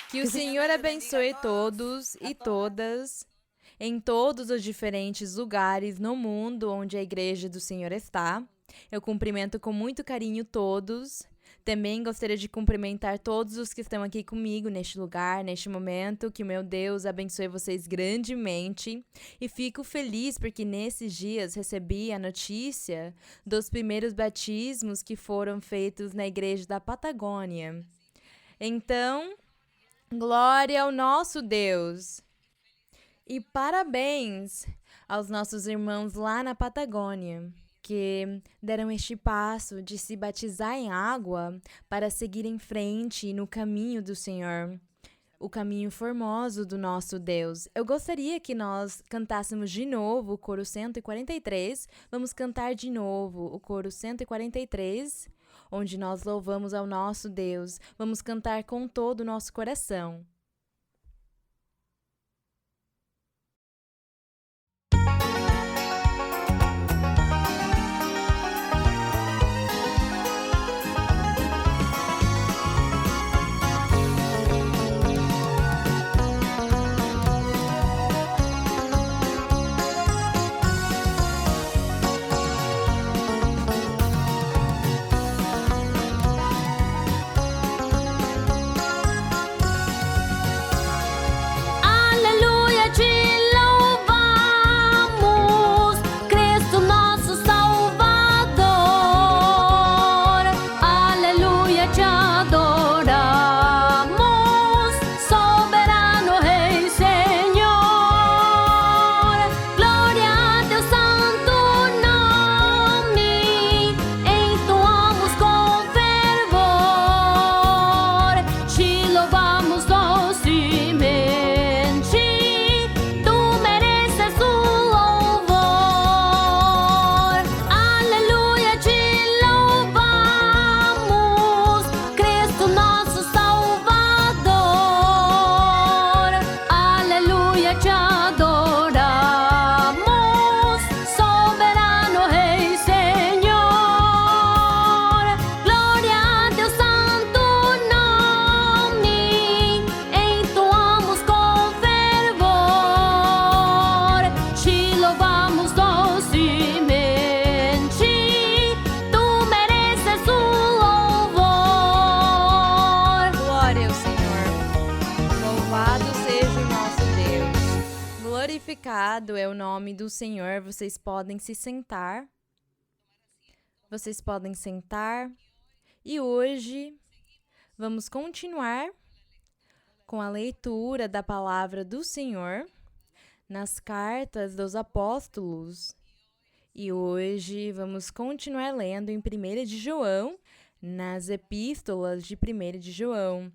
Que o Senhor abençoe todos e todas em todos os diferentes lugares no mundo onde a Igreja do Senhor está. Eu cumprimento com muito carinho todos. Também gostaria de cumprimentar todos os que estão aqui comigo neste lugar, neste momento. Que o meu Deus abençoe vocês grandemente. E fico feliz porque nesses dias recebi a notícia dos primeiros batismos que foram feitos na Igreja da Patagônia. Então, glória ao nosso Deus! E parabéns aos nossos irmãos lá na Patagônia, que deram este passo de se batizar em água para seguir em frente no caminho do Senhor, o caminho formoso do nosso Deus. Eu gostaria que nós cantássemos de novo o coro 143. Vamos cantar de novo o coro 143, onde nós louvamos ao nosso Deus. Vamos cantar com todo o nosso coração. Glorificado é o nome do Senhor. Vocês podem se sentar. Vocês podem sentar. E hoje vamos continuar com a leitura da palavra do Senhor nas cartas dos apóstolos. E hoje vamos continuar lendo em 1 de João, nas epístolas de 1 de João.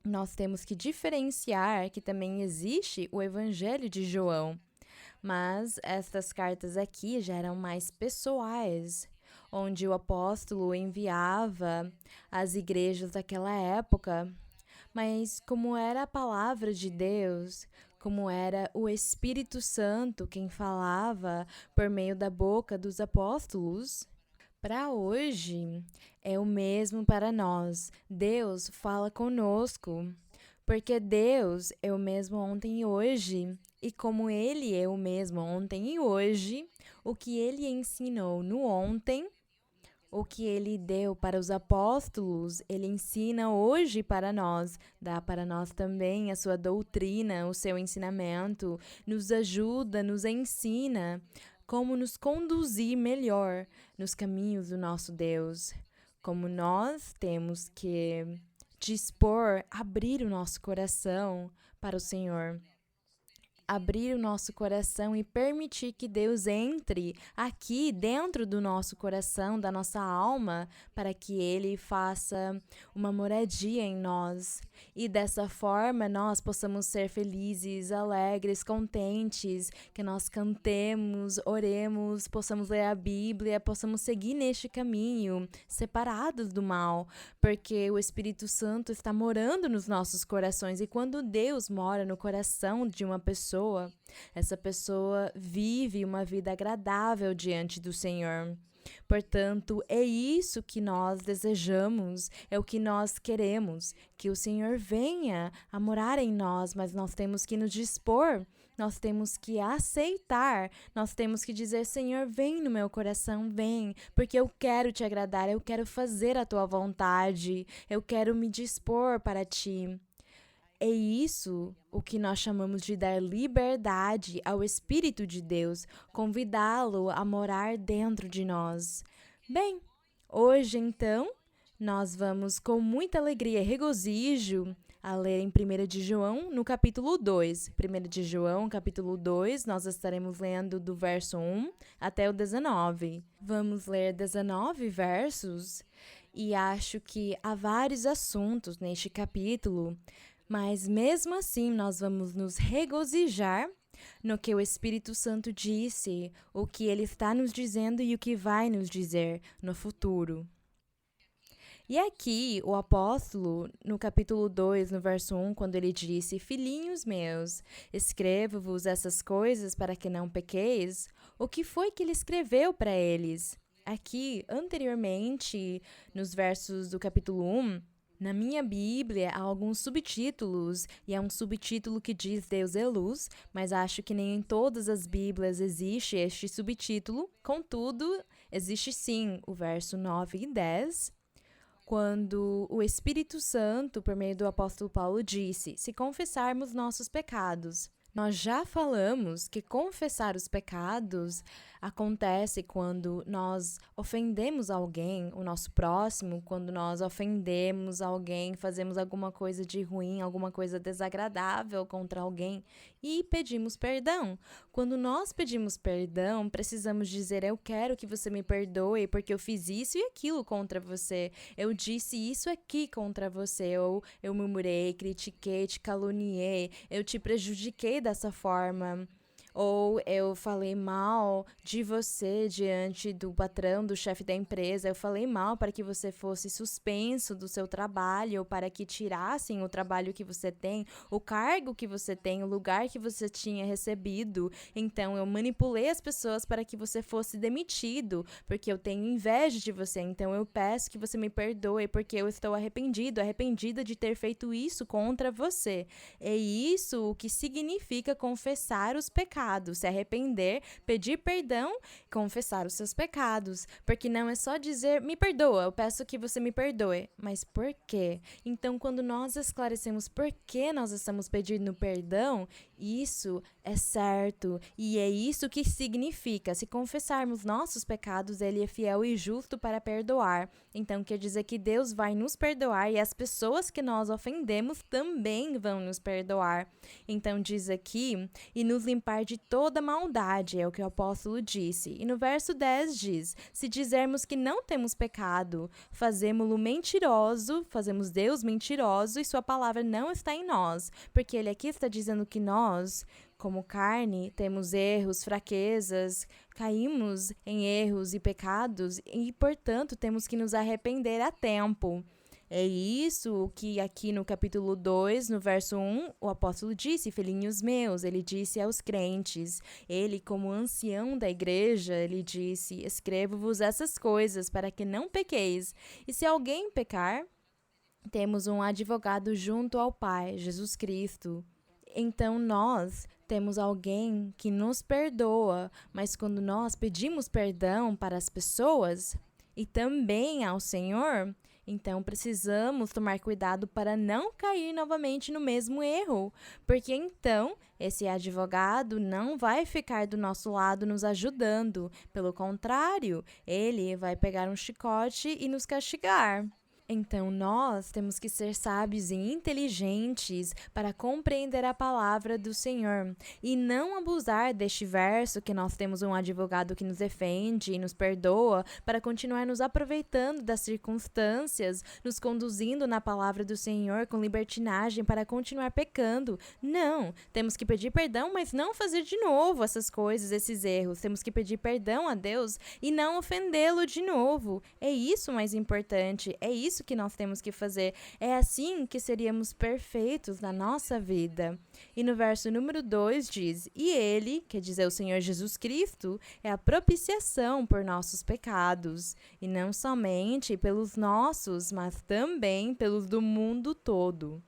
Nós temos que diferenciar que também existe o Evangelho de João, mas estas cartas aqui já eram mais pessoais, onde o apóstolo enviava às igrejas daquela época, mas como era a palavra de Deus, como era o Espírito Santo quem falava por meio da boca dos apóstolos, para hoje é o mesmo para nós. Deus fala conosco, porque Deus é o mesmo ontem e hoje. E como Ele é o mesmo ontem e hoje, o que Ele ensinou no ontem, o que Ele deu para os apóstolos, Ele ensina hoje para nós. Dá para nós também a sua doutrina, o seu ensinamento, nos ajuda, nos ensina como nos conduzir melhor nos caminhos do nosso Deus. Como nós temos que dispor, abrir o nosso coração para o Senhor. Abrir o nosso coração e permitir que Deus entre aqui dentro do nosso coração, da nossa alma, para que Ele faça uma moradia em nós. E dessa forma nós possamos ser felizes, alegres, contentes, que nós cantemos, oremos, possamos ler a Bíblia, possamos seguir neste caminho, separados do mal, porque o Espírito Santo está morando nos nossos corações. E quando Deus mora no coração de uma pessoa, essa pessoa vive uma vida agradável diante do Senhor. Portanto, é isso que nós desejamos, é o que nós queremos, que o Senhor venha a morar em nós, mas nós temos que nos dispor, nós temos que aceitar, nós temos que dizer: Senhor, vem no meu coração, vem, porque eu quero te agradar, eu quero fazer a tua vontade, eu quero me dispor para ti. É isso o que nós chamamos de dar liberdade ao Espírito de Deus, convidá-lo a morar dentro de nós. Bem, hoje então, nós vamos com muita alegria e regozijo a ler em 1 de João, no capítulo 2. 1 de João, capítulo 2, nós estaremos lendo do verso 1 até o 19. Vamos ler 19 versos e acho que há vários assuntos neste capítulo, mas mesmo assim nós vamos nos regozijar no que o Espírito Santo disse, o que ele está nos dizendo e o que vai nos dizer no futuro. E aqui, o apóstolo, no capítulo 2, no verso 1, quando ele disse: Filhinhos meus, escrevo-vos essas coisas para que não pequeis, o que foi que ele escreveu para eles? Aqui, anteriormente, nos versos do capítulo 1, na minha Bíblia há alguns subtítulos, e há um subtítulo que diz Deus é luz, mas acho que nem em todas as Bíblias existe este subtítulo. Contudo, existe sim o verso 9 e 10, quando o Espírito Santo, por meio do apóstolo Paulo, disse: se confessarmos nossos pecados. Nós já falamos que confessar os pecados acontece quando nós ofendemos alguém, o nosso próximo, quando nós ofendemos alguém, fazemos alguma coisa de ruim, alguma coisa desagradável contra alguém e pedimos perdão. Quando nós pedimos perdão, precisamos dizer: eu quero que você me perdoe porque eu fiz isso e aquilo contra você, eu disse isso aqui contra você, ou eu murmurei, critiquei, te caluniei, eu te prejudiquei dessa forma, ou eu falei mal de você diante do patrão, do chefe da empresa, eu falei mal para que você fosse suspenso do seu trabalho, ou para que tirassem o trabalho que você tem, o cargo que você tem, o lugar que você tinha recebido. Então eu manipulei as pessoas para que você fosse demitido, porque eu tenho inveja de você. Então eu peço que você me perdoe, porque eu estou arrependida de ter feito isso contra você. É isso o que significa confessar os pecados. Se arrepender, pedir perdão, confessar os seus pecados. Porque não é só dizer: me perdoa, eu peço que você me perdoe. Mas por quê? Então, quando nós esclarecemos por que nós estamos pedindo perdão, isso é certo. E é isso que significa: se confessarmos nossos pecados, ele é fiel e justo para perdoar. Então, quer dizer que Deus vai nos perdoar e as pessoas que nós ofendemos também vão nos perdoar. Então, diz aqui: e nos limpar de toda maldade, é o que o apóstolo disse. E no verso 10 diz: se dizermos que não temos pecado, fazemo-lo mentiroso, fazemos Deus mentiroso e sua palavra não está em nós. Porque ele aqui está dizendo que nós, como carne, temos erros, fraquezas, caímos em erros e pecados e, portanto, temos que nos arrepender a tempo. É isso que aqui no capítulo 2, no verso 1, o apóstolo disse: filhinhos meus, ele disse aos crentes. Ele, como ancião da igreja, ele disse: escrevo-vos essas coisas para que não pequeis. E se alguém pecar, temos um advogado junto ao Pai, Jesus Cristo. Então nós temos alguém que nos perdoa, mas quando nós pedimos perdão para as pessoas e também ao Senhor, então precisamos tomar cuidado para não cair novamente no mesmo erro, porque então esse advogado não vai ficar do nosso lado nos ajudando. Pelo contrário, ele vai pegar um chicote e nos castigar. Então, nós temos que ser sábios e inteligentes para compreender a palavra do Senhor e não abusar deste verso que nós temos um advogado que nos defende e nos perdoa para continuar nos aproveitando das circunstâncias, nos conduzindo na palavra do Senhor com libertinagem para continuar pecando. Não, temos que pedir perdão, mas não fazer de novo essas coisas, esses erros. Temos que pedir perdão a Deus e não ofendê-lo de novo. É isso mais importante, é isso isso que nós temos que fazer. É assim que seríamos perfeitos na nossa vida. E no verso número 2 diz: E ele, quer dizer, o Senhor Jesus Cristo, é a propiciação por nossos pecados, e não somente pelos nossos, mas também pelos do mundo todo.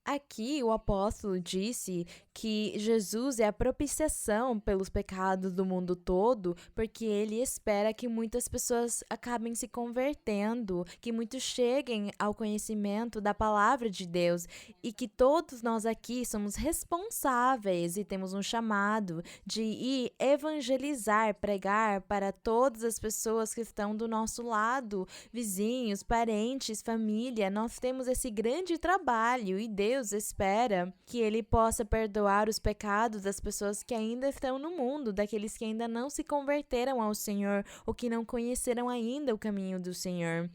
Aqui o apóstolo disse que Jesus é a propiciação pelos pecados do mundo todo, porque ele espera que muitas pessoas acabem se convertendo, que muitos cheguem ao conhecimento da palavra de Deus e que todos nós aqui somos responsáveis e temos um chamado de ir evangelizar, pregar para todas as pessoas que estão do nosso lado, vizinhos, parentes, família. Nós temos esse grande trabalho e Deus espera que ele possa perdoar os pecados das pessoas que ainda estão no mundo, daqueles que ainda não se converteram ao Senhor ou que não conheceram ainda o caminho do Senhor.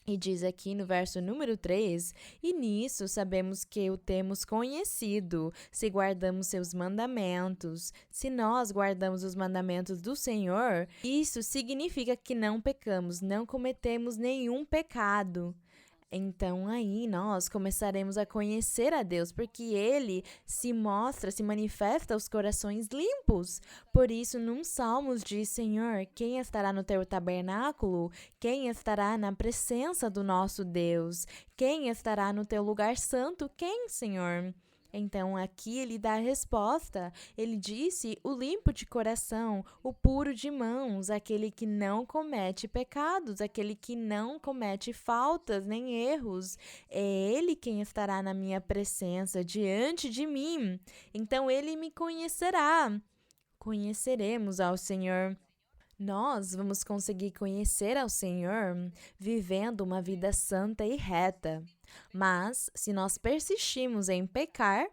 E diz aqui no verso número 3, e nisso sabemos que o temos conhecido, se guardamos seus mandamentos. Se nós guardamos os mandamentos do Senhor, isso significa que não pecamos, não cometemos nenhum pecado. Então aí nós começaremos a conhecer a Deus, porque Ele se mostra, se manifesta aos corações limpos. Por isso, num Salmos diz: Senhor, quem estará no teu tabernáculo? Quem estará na presença do nosso Deus? Quem estará no teu lugar santo? Quem, Senhor? Então aqui ele dá a resposta. Ele disse: o limpo de coração, o puro de mãos, aquele que não comete pecados, aquele que não comete faltas nem erros. É ele quem estará na minha presença, diante de mim. Então ele me conhecerá. Conheceremos ao Senhor. Nós vamos conseguir conhecer ao Senhor vivendo uma vida santa e reta. Mas, se nós persistirmos em pecar,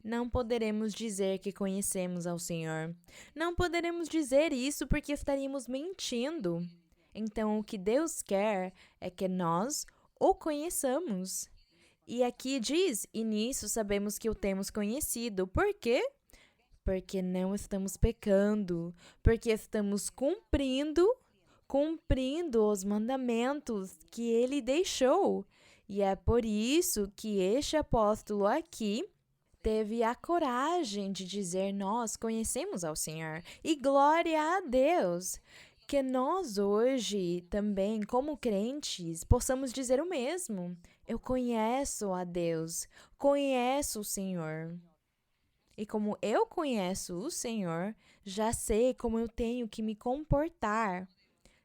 não poderemos dizer que conhecemos ao Senhor. Não poderemos dizer isso porque estaríamos mentindo. Então, o que Deus quer é que nós o conheçamos. E aqui diz: e nisso sabemos que o temos conhecido. Por quê? Porque não estamos pecando, porque estamos cumprindo os mandamentos que ele deixou. E é por isso que este apóstolo aqui teve a coragem de dizer: nós conhecemos ao Senhor. E glória a Deus! Que nós hoje também, como crentes, possamos dizer o mesmo. Eu conheço a Deus, conheço o Senhor. E como eu conheço o Senhor, já sei como eu tenho que me comportar.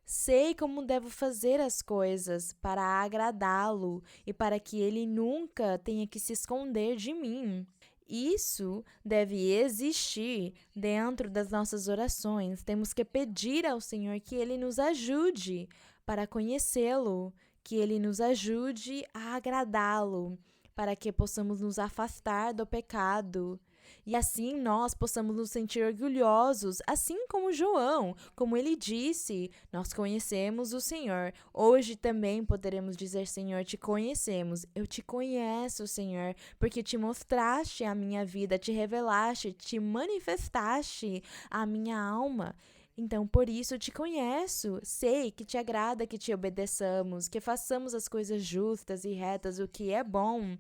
Sei como devo fazer as coisas para agradá-lo e para que ele nunca tenha que se esconder de mim. Isso deve existir dentro das nossas orações. Temos que pedir ao Senhor que ele nos ajude para conhecê-lo, que ele nos ajude a agradá-lo, para que possamos nos afastar do pecado. E assim nós possamos nos sentir orgulhosos, assim como João, como ele disse, nós conhecemos o Senhor. Hoje também poderemos dizer: Senhor, te conhecemos. Eu te conheço, Senhor, porque te mostraste a minha vida, te revelaste, te manifestaste a minha alma. Então, por isso, eu te conheço. Sei que te agrada que te obedeçamos, que façamos as coisas justas e retas, o que é bom.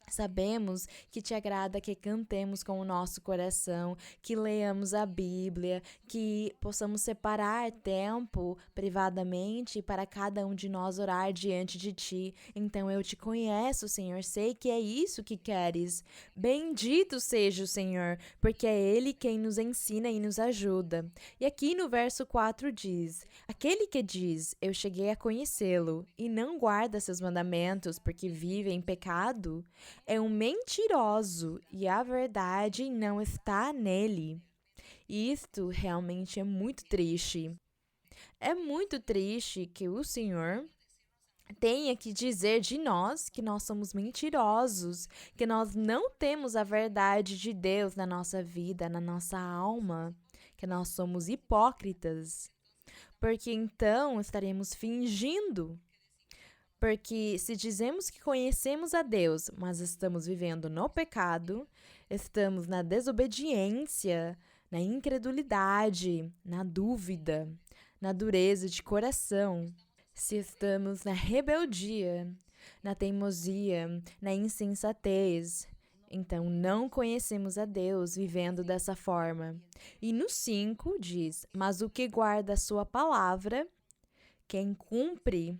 Sabemos que te agrada que cantemos com o nosso coração, que leamos a Bíblia, que possamos separar tempo privadamente para cada um de nós orar diante de ti. Então eu te conheço, Senhor, sei que é isso que queres. Bendito seja o Senhor, porque é Ele quem nos ensina e nos ajuda. E aqui no verso 4 diz: aquele que diz, eu cheguei a conhecê-lo, e não guarda seus mandamentos porque vive em pecado, é um mentiroso e a verdade não está nele. Isto realmente é muito triste. É muito triste que o Senhor tenha que dizer de nós que nós somos mentirosos, que nós não temos a verdade de Deus na nossa vida, na nossa alma, que nós somos hipócritas. Porque então estaremos fingindo. Porque se dizemos que conhecemos a Deus, mas estamos vivendo no pecado, estamos na desobediência, na incredulidade, na dúvida, na dureza de coração. Se estamos na rebeldia, na teimosia, na insensatez, então não conhecemos a Deus vivendo dessa forma. E no 5 diz: mas o que guarda a sua palavra, quem cumpre,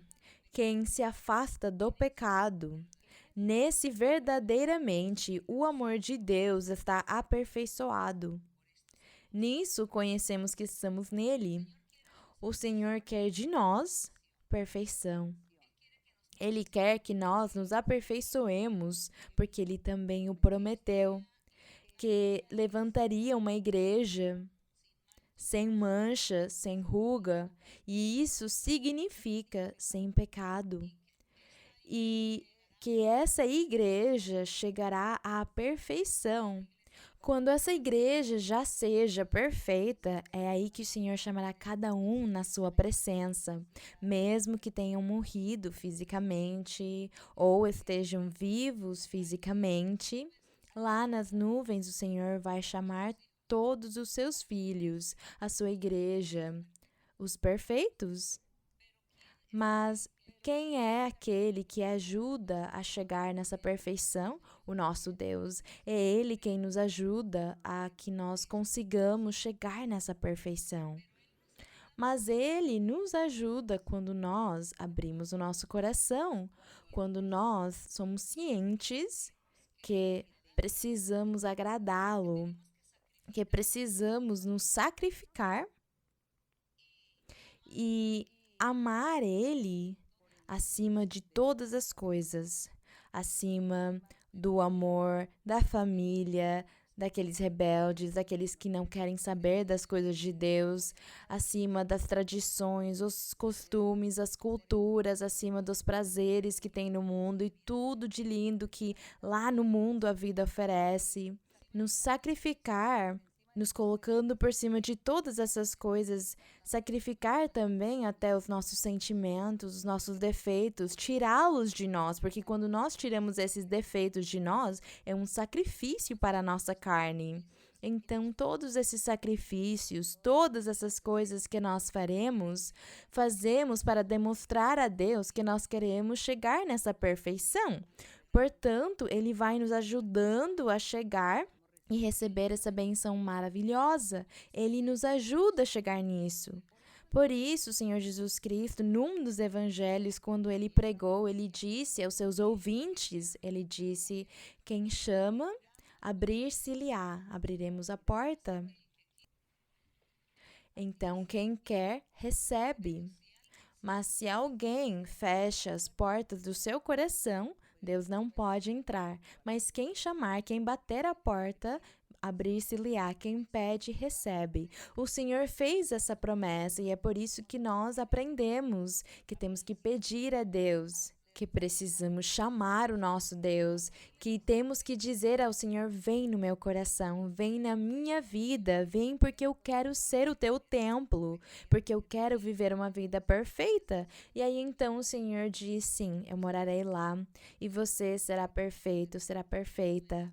quem se afasta do pecado, nesse verdadeiramente o amor de Deus está aperfeiçoado. Nisso conhecemos que estamos nele. O Senhor quer de nós perfeição. Ele quer que nós nos aperfeiçoemos, porque Ele também o prometeu, que levantaria uma igreja sem mancha, sem ruga, e isso significa sem pecado. E que essa igreja chegará à perfeição. Quando essa igreja já seja perfeita, é aí que o Senhor chamará cada um na sua presença, mesmo que tenham morrido fisicamente ou estejam vivos fisicamente. Lá nas nuvens, o Senhor vai chamar todos os seus filhos, a sua igreja, os perfeitos. Mas quem é aquele que ajuda a chegar nessa perfeição? O nosso Deus. É Ele quem nos ajuda a que nós consigamos chegar nessa perfeição. Mas Ele nos ajuda quando nós abrimos o nosso coração, quando nós somos cientes que precisamos agradá-lo, que precisamos nos sacrificar e amar Ele acima de todas as coisas, acima do amor da família, daqueles rebeldes, daqueles que não querem saber das coisas de Deus, acima das tradições, os costumes, as culturas, acima dos prazeres que tem no mundo e tudo de lindo que lá no mundo a vida oferece. Nos sacrificar, nos colocando por cima de todas essas coisas, sacrificar também até os nossos sentimentos, os nossos defeitos, tirá-los de nós, porque quando nós tiramos esses defeitos de nós, é um sacrifício para a nossa carne. Então, todos esses sacrifícios, todas essas coisas que nós fazemos para demonstrar a Deus que nós queremos chegar nessa perfeição. Portanto, Ele vai nos ajudando a chegar e receber essa benção maravilhosa. Ele nos ajuda a chegar nisso. Por isso, o Senhor Jesus Cristo, num dos evangelhos, quando ele pregou, ele disse aos seus ouvintes, ele disse: quem chama, abrir-se-lhe-á, abriremos a porta. Então, quem quer, recebe. Mas se alguém fecha as portas do seu coração, Deus não pode entrar. Mas quem chamar, quem bater a porta, abrir-se-lhe-á, quem pede, recebe. O Senhor fez essa promessa e é por isso que nós aprendemos que temos que pedir a Deus, que precisamos chamar o nosso Deus, que temos que dizer ao Senhor: vem no meu coração, vem na minha vida, vem porque eu quero ser o teu templo, porque eu quero viver uma vida perfeita. E aí então o Senhor diz: sim, eu morarei lá e você será perfeito, será perfeita.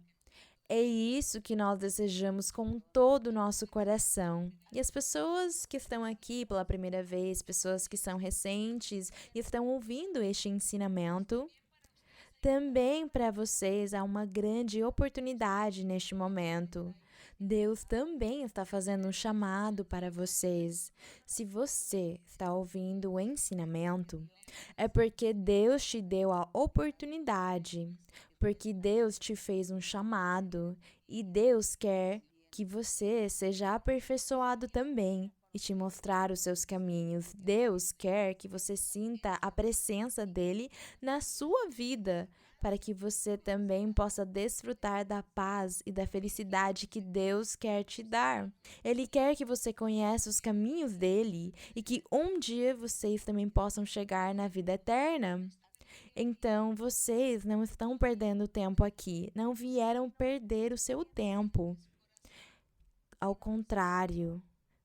É isso que nós desejamos com todo o nosso coração. E as pessoas que estão aqui pela primeira vez, pessoas que são recentes e estão ouvindo este ensinamento, também para vocês há uma grande oportunidade neste momento. Deus também está fazendo um chamado para vocês. Se você está ouvindo o ensinamento, é porque Deus te deu a oportunidade, porque Deus te fez um chamado e Deus quer que você seja aperfeiçoado também e te mostrar os seus caminhos. Deus quer que você sinta a presença dele na sua vida, para que você também possa desfrutar da paz e da felicidade que Deus quer te dar. Ele quer que você conheça os caminhos dele e que um dia vocês também possam chegar na vida eterna. Então, vocês não estão perdendo tempo aqui, não vieram perder o seu tempo. Ao contrário,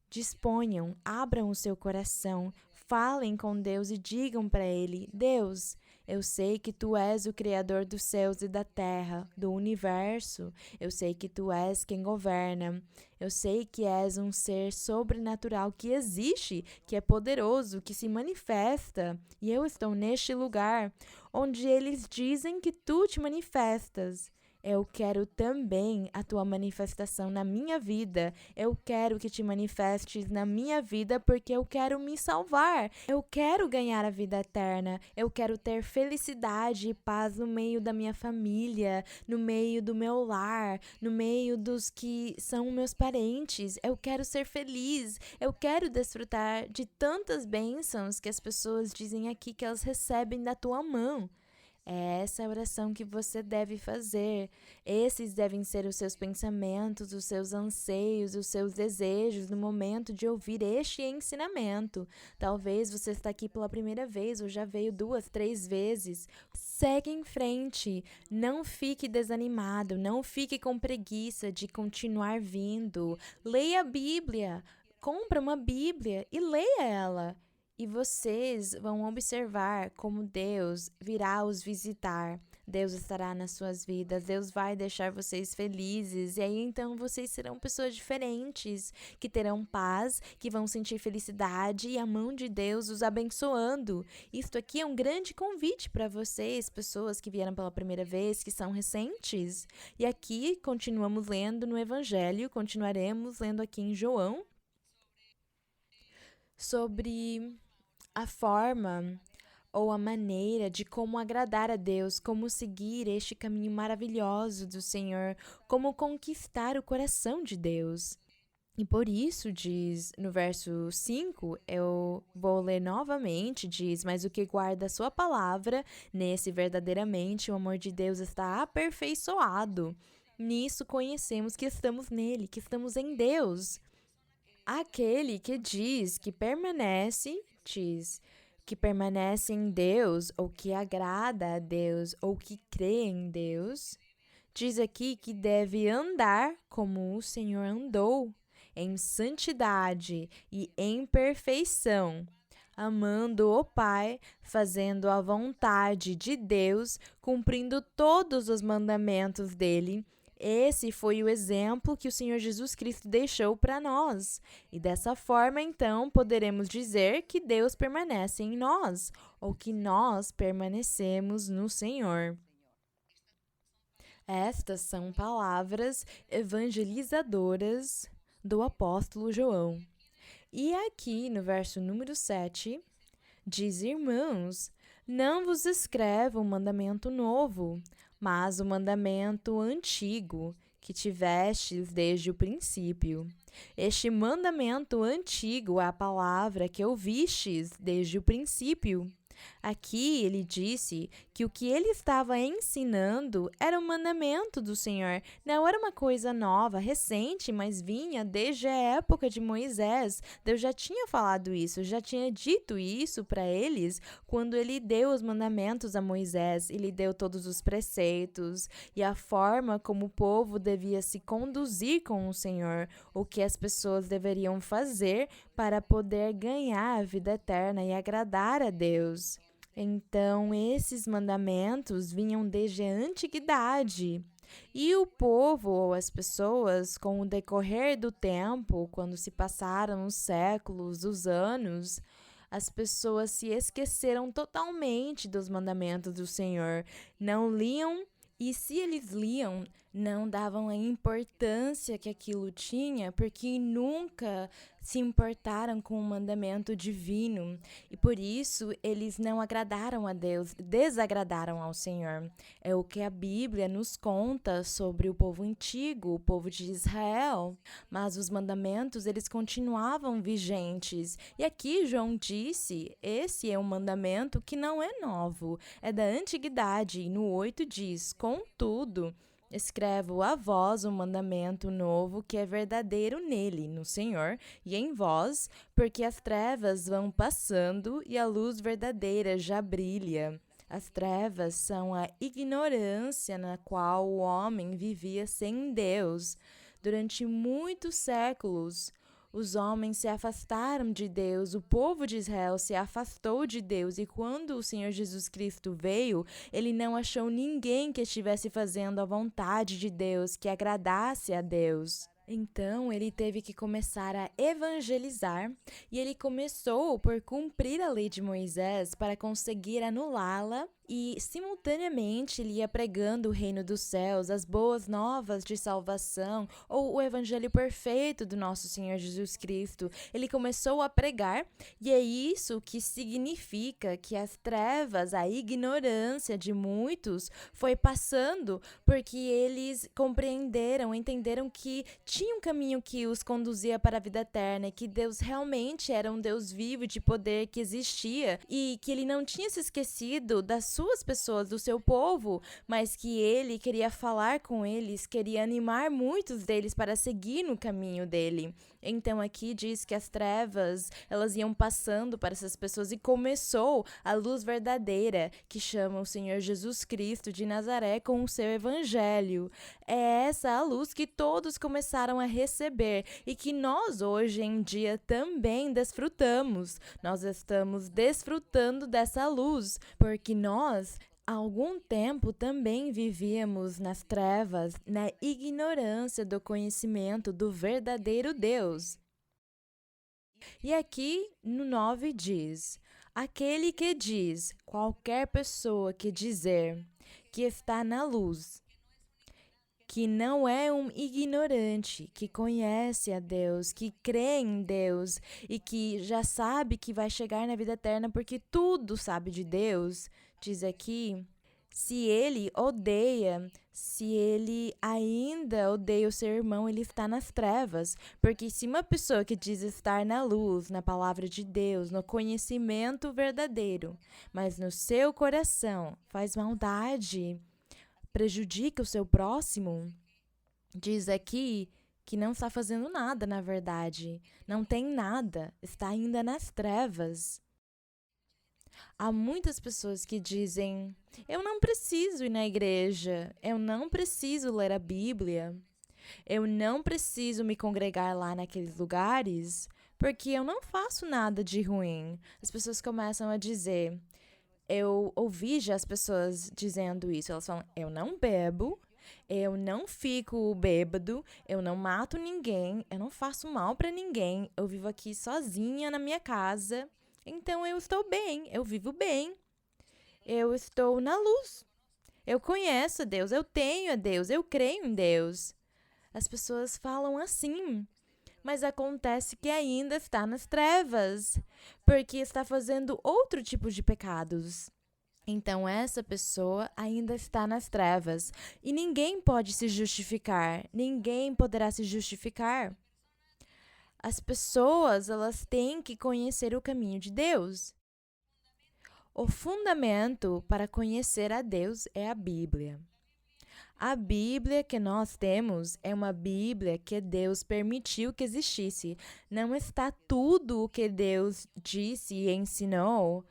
disponham, abram o seu coração, falem com Deus e digam para Ele: Deus, Eu sei que tu és o Criador dos céus e da terra, do universo. Eu sei que tu és quem governa. Eu sei que és um ser sobrenatural que existe, que é poderoso, que se manifesta. E eu estou neste lugar onde eles dizem que tu te manifestas. Eu quero também a tua manifestação na minha vida. Eu quero que te manifestes na minha vida porque eu quero me salvar. Eu quero ganhar a vida eterna. Eu quero ter felicidade e paz no meio da minha família, no meio do meu lar, no meio dos que são meus parentes. Eu quero ser feliz. Eu quero desfrutar de tantas bênçãos que as pessoas dizem aqui que elas recebem da tua mão. É essa a oração que você deve fazer. Esses devem ser os seus pensamentos, os seus anseios, os seus desejos no momento de ouvir este ensinamento. Talvez você está aqui pela primeira vez ou já veio 2, 3 vezes. Segue em frente. Não fique desanimado. Não fique com preguiça de continuar vindo. Leia a Bíblia. Compra uma Bíblia e leia ela. E vocês vão observar como Deus virá os visitar. Deus estará nas suas vidas, Deus vai deixar vocês felizes, e aí então vocês serão pessoas diferentes, que terão paz, que vão sentir felicidade e a mão de Deus os abençoando. Isto aqui é um grande convite para vocês, pessoas que vieram pela primeira vez, que são recentes. E aqui continuamos lendo no Evangelho, continuaremos lendo aqui em João, sobre a forma ou a maneira de como agradar a Deus, como seguir este caminho maravilhoso do Senhor, como conquistar o coração de Deus. E por isso, diz no verso 5, eu vou ler novamente, diz: mas o que guarda a sua palavra, nesse verdadeiramente o amor de Deus está aperfeiçoado. Nisso conhecemos que estamos nele, que estamos em Deus. Aquele que diz que permanece em Deus, ou que agrada a Deus, ou que crê em Deus, diz aqui que deve andar como o Senhor andou, em santidade e em perfeição, amando o Pai, fazendo a vontade de Deus, cumprindo todos os mandamentos dele. Esse foi o exemplo que o Senhor Jesus Cristo deixou para nós. E dessa forma, então, poderemos dizer que Deus permanece em nós, ou que nós permanecemos no Senhor. Estas são palavras evangelizadoras do apóstolo João. E aqui no verso número 7, diz: irmãos, não vos escrevo um mandamento novo, mas o mandamento antigo, que tivestes desde o princípio. Este mandamento antigo é a palavra que ouvistes desde o princípio. Aqui ele disse que o que ele estava ensinando era um mandamento do Senhor, não era uma coisa nova, recente, mas vinha desde a época de Moisés. Deus já tinha falado isso, já tinha dito isso para eles quando ele deu os mandamentos a Moisés. Ele deu todos os preceitos e a forma como o povo devia se conduzir com o Senhor, o que as pessoas deveriam fazer para poder ganhar a vida eterna e agradar a Deus. Então, esses mandamentos vinham desde a antiguidade. E o povo ou as pessoas, com o decorrer do tempo, quando se passaram os séculos, os anos, as pessoas se esqueceram totalmente dos mandamentos do Senhor. Não liam, e se eles liam, não davam a importância que aquilo tinha, porque nunca se importaram com o mandamento divino. E por isso eles não agradaram a Deus, desagradaram ao Senhor. É o que a Bíblia nos conta sobre o povo antigo, o povo de Israel. Mas os mandamentos, eles continuavam vigentes. E aqui João disse, esse é um mandamento que não é novo, é da antiguidade. E no 8 diz: contudo, escrevo a vós um mandamento novo que é verdadeiro nele, no Senhor, e em vós, porque as trevas vão passando e a luz verdadeira já brilha. As trevas são a ignorância na qual o homem vivia sem Deus. Durante muitos séculos, Os homens se afastaram de Deus, o povo de Israel se afastou de Deus, e quando o Senhor Jesus Cristo veio, ele não achou ninguém que estivesse fazendo a vontade de Deus, que agradasse a Deus. Então, ele teve que começar a evangelizar, e ele começou por cumprir a lei de Moisés para conseguir anulá-la, e simultaneamente ele ia pregando o reino dos céus, as boas novas de salvação, ou o evangelho perfeito do nosso Senhor Jesus Cristo. Ele começou a pregar, e é isso que significa que as trevas, a ignorância de muitos foi passando, porque eles compreenderam, entenderam que tinha um caminho que os conduzia para a vida eterna, e que Deus realmente era um Deus vivo de poder que existia, e que ele não tinha se esquecido das suas pessoas, do seu povo, mas que ele queria falar com eles, queria animar muitos deles para seguir no caminho dele. Então aqui diz que as trevas, elas iam passando para essas pessoas, e começou a luz verdadeira, que chama o Senhor Jesus Cristo de Nazaré com o seu evangelho. É essa a luz que todos começaram a receber, e que nós hoje em dia também desfrutamos. Nós estamos desfrutando dessa luz, porque nós, há algum tempo, também vivíamos nas trevas, na ignorância do conhecimento do verdadeiro Deus. E aqui no 9 diz: aquele que diz, qualquer pessoa que dizer que está na luz, que não é um ignorante, que conhece a Deus, que crê em Deus e que já sabe que vai chegar na vida eterna porque tudo sabe de Deus, diz aqui, se ele odeia, se ele ainda odeia o seu irmão, ele está nas trevas. Porque se uma pessoa que diz estar na luz, na palavra de Deus, no conhecimento verdadeiro, mas no seu coração faz maldade, prejudica o seu próximo, diz aqui que não está fazendo nada, na verdade. Não tem nada, está ainda nas trevas. Há muitas pessoas que dizem: eu não preciso ir na igreja, eu não preciso ler a Bíblia, eu não preciso me congregar lá naqueles lugares, porque eu não faço nada de ruim. As pessoas começam a dizer... Eu ouvi já as pessoas dizendo isso. Elas falam: eu não bebo, eu não fico bêbado, eu não mato ninguém, eu não faço mal para ninguém, eu vivo aqui sozinha na minha casa, então eu estou bem, eu vivo bem, eu estou na luz, eu conheço a Deus, eu tenho a Deus, eu creio em Deus. As pessoas falam assim, mas acontece que ainda está nas trevas, porque está fazendo outro tipo de pecados. Então, essa pessoa ainda está nas trevas, e ninguém pode se justificar, ninguém poderá se justificar. As pessoas, elas têm que conhecer o caminho de Deus. O fundamento para conhecer a Deus é a Bíblia. A Bíblia que nós temos é uma Bíblia que Deus permitiu que existisse. Não está tudo o que Deus disse e ensinou,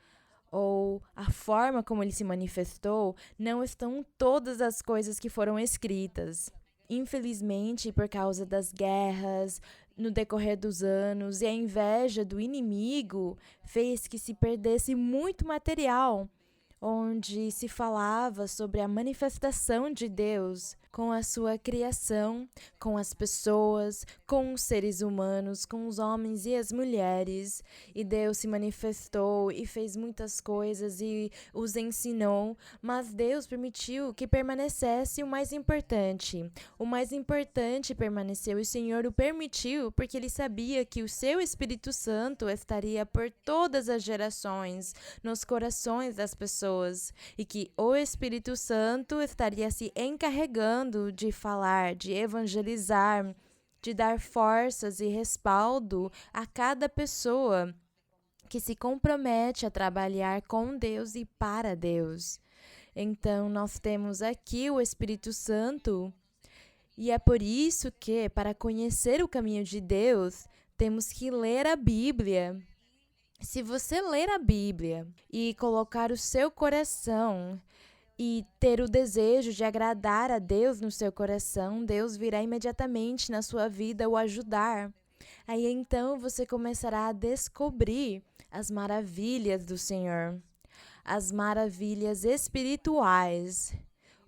ou a forma como ele se manifestou, não estão todas as coisas que foram escritas. Infelizmente, por causa das guerras, no decorrer dos anos, e a inveja do inimigo fez que se perdesse muito material, onde se falava sobre a manifestação de Deus com a sua criação, com as pessoas, com os seres humanos, com os homens e as mulheres. E Deus se manifestou e fez muitas coisas e os ensinou, mas Deus permitiu que permanecesse o mais importante. O mais importante permaneceu e o Senhor o permitiu porque Ele sabia que o seu Espírito Santo estaria por todas as gerações, nos corações das pessoas, e que o Espírito Santo estaria se encarregando de falar, de evangelizar, de dar forças e respaldo a cada pessoa que se compromete a trabalhar com Deus e para Deus. Então, nós temos aqui o Espírito Santo, e é por isso que, para conhecer o caminho de Deus, temos que ler a Bíblia. Se você ler a Bíblia e colocar o seu coração e ter o desejo de agradar a Deus no seu coração, Deus virá imediatamente na sua vida o ajudar. Aí então você começará a descobrir as maravilhas do Senhor, as maravilhas espirituais,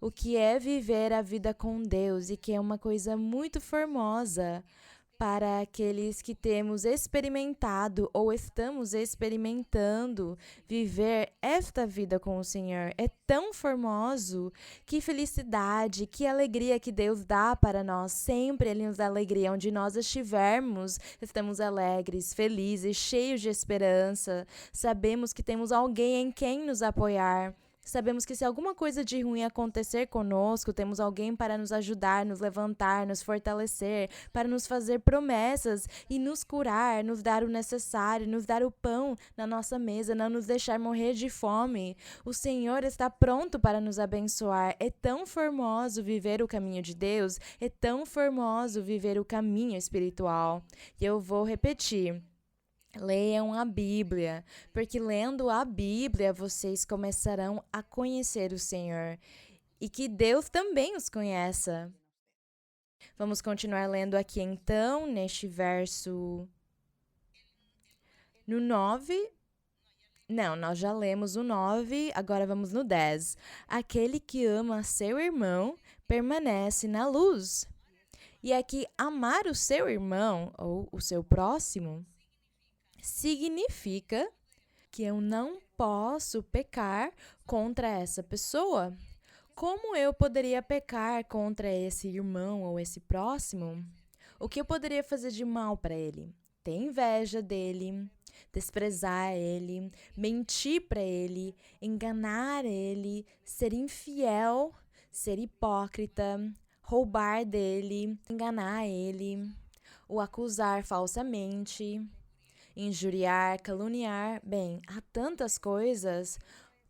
o que é viver a vida com Deus e que é uma coisa muito formosa para aqueles que temos experimentado ou estamos experimentando viver esta vida com o Senhor. É tão formoso, que felicidade, que alegria que Deus dá para nós. Sempre Ele nos dá alegria. Onde nós estivermos, estamos alegres, felizes, cheios de esperança. Sabemos que temos alguém em quem nos apoiar. Sabemos que se alguma coisa de ruim acontecer conosco, temos alguém para nos ajudar, nos levantar, nos fortalecer, para nos fazer promessas e nos curar, nos dar o necessário, nos dar o pão na nossa mesa, não nos deixar morrer de fome. O Senhor está pronto para nos abençoar. É tão formoso viver o caminho de Deus, é tão formoso viver o caminho espiritual. E eu vou repetir. Leiam a Bíblia, porque lendo a Bíblia vocês começarão a conhecer o Senhor e que Deus também os conheça. Vamos continuar lendo aqui então, neste verso no 9. Não, nós já lemos o 9, agora vamos no 10. Aquele que ama seu irmão permanece na luz. E aqui, amar o seu irmão ou o seu próximo significa que eu não posso pecar contra essa pessoa. Como eu poderia pecar contra esse irmão ou esse próximo? O que eu poderia fazer de mal para ele? Ter inveja dele, desprezar ele, mentir para ele, enganar ele, ser infiel, ser hipócrita, roubar dele, enganar ele, o acusar falsamente, injuriar, caluniar. Bem, há tantas coisas.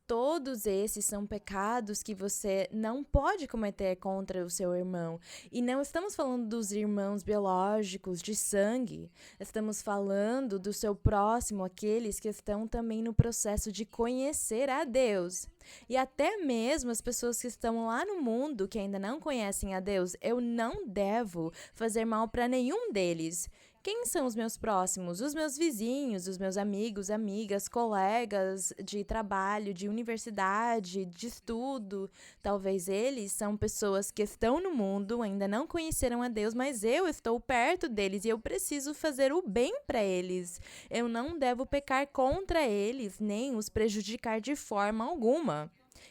Todos esses são pecados que você não pode cometer contra o seu irmão. E não estamos falando dos irmãos biológicos de sangue. Estamos falando do seu próximo, aqueles que estão também no processo de conhecer a Deus. E até mesmo as pessoas que estão lá no mundo que ainda não conhecem a Deus, eu não devo fazer mal para nenhum deles. Quem são os meus próximos? Os meus vizinhos, os meus amigos, amigas, colegas de trabalho, de universidade, de estudo. Talvez eles são pessoas que estão no mundo, ainda não conheceram a Deus, mas eu estou perto deles e eu preciso fazer o bem para eles. Eu não devo pecar contra eles, nem os prejudicar de forma alguma.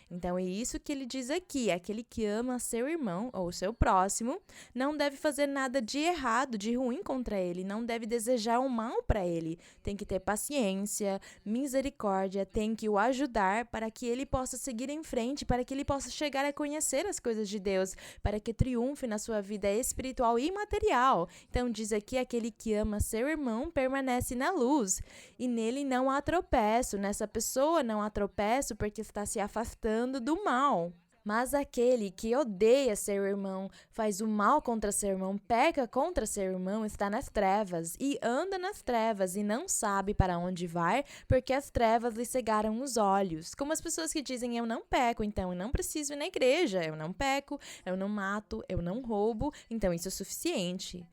Então, é isso que ele diz aqui. Aquele que ama seu irmão ou seu próximo não deve fazer nada de errado, de ruim contra ele. Não deve desejar o mal para ele. Tem que ter paciência, misericórdia, tem que o ajudar para que ele possa seguir em frente, para que ele possa chegar a conhecer as coisas de Deus, para que triunfe na sua vida espiritual e material. Então, diz aqui, aquele que ama seu irmão permanece na luz e nele não há tropeço. Nessa pessoa não há tropeço porque está se afastando do mal. Mas aquele que odeia seu irmão, faz o mal contra seu irmão, peca contra seu irmão, está nas trevas e anda nas trevas e não sabe para onde vai, porque as trevas lhe cegaram os olhos. Como as pessoas que dizem, eu não peco, então eu não preciso ir na igreja, eu não peco, eu não mato, eu não roubo, então isso é suficiente.